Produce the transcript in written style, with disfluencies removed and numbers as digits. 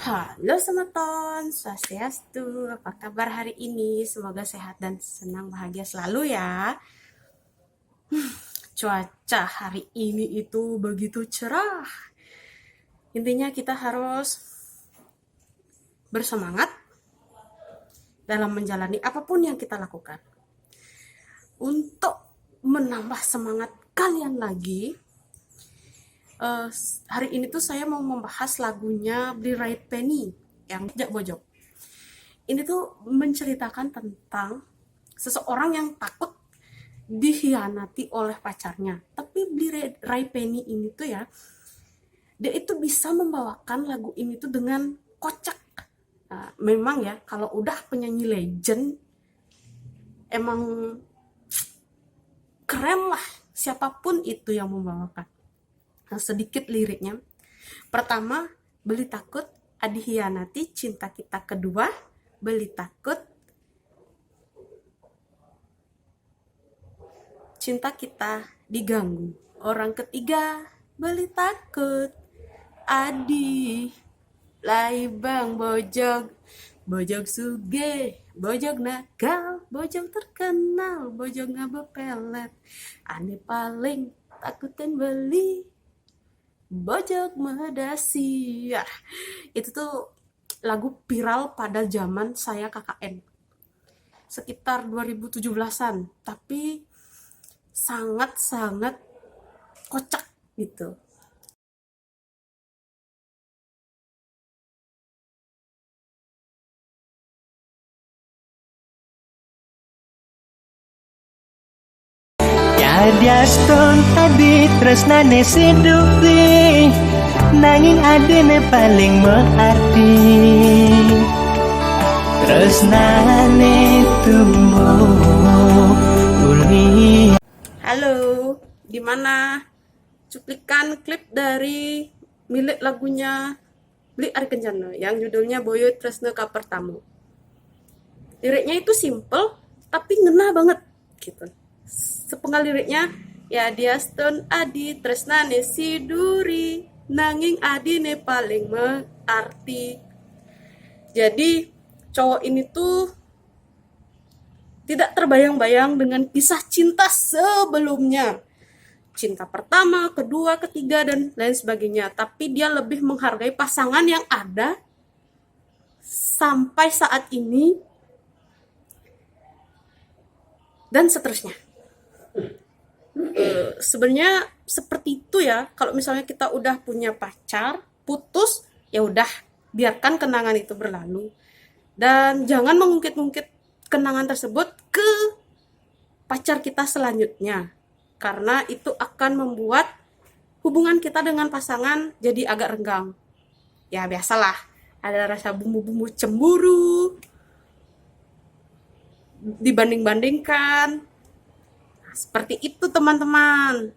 Halo Semeton, Swastiastu, apa kabar hari ini? Semoga sehat dan senang bahagia selalu ya. Cuaca hari ini itu begitu cerah. Intinya kita harus bersemangat dalam menjalani apapun yang kita lakukan. Untuk menambah semangat kalian lagi, hari ini tuh saya mau membahas lagunya Bli Rai Penny yang Jak Bojog. Ini tuh menceritakan tentang seseorang yang takut dikhianati oleh pacarnya. Tapi Bli Rai Penny ini tuh ya, dia itu bisa membawakan lagu ini tuh dengan kocak. Nah, memang ya, kalau udah penyanyi legend, emang keren lah siapapun itu yang membawakan. Nah, sedikit liriknya. Pertama, beli takut, adi hianati, cinta kita kedua, beli takut, cinta kita diganggu. Orang ketiga, beli takut, adi, lai bang bojog, bojog suge, bojog nakal, bojog terkenal, bojog ngabepelet, ane paling takutin beli, bojog medasi. Ya, itu tuh lagu viral pada zaman saya KKN. Sekitar 2017-an, tapi sangat-sangat kocak gitu. Yadiaston tadi tresnane sidupi nanging adene paling mengerti tresnane tumbuh uli. Halo, gimana cuplikan klip dari milik lagunya Bli Ari Kencana yang judulnya Boyo Tresna Ka Pertamo. Liriknya itu simple tapi ngena banget gitu. Sepenggal liriknya, ya dia stone adi tresnane siduri nanging adine paling mengerti. Jadi cowok ini tuh tidak terbayang-bayang dengan kisah cinta sebelumnya. Cinta pertama, kedua, ketiga, dan lain sebagainya. Tapi dia lebih menghargai pasangan yang ada sampai saat ini dan seterusnya. Sebenarnya seperti itu ya. Kalau misalnya kita udah punya pacar, putus, ya udah biarkan kenangan itu berlalu. Dan jangan mengungkit-ungkit kenangan tersebut ke pacar kita selanjutnya. Karena itu akan membuat hubungan kita dengan pasangan jadi agak renggang. Ya biasalah, ada rasa bumbu-bumbu cemburu, dibanding-bandingkan. Nah, seperti itu teman-teman.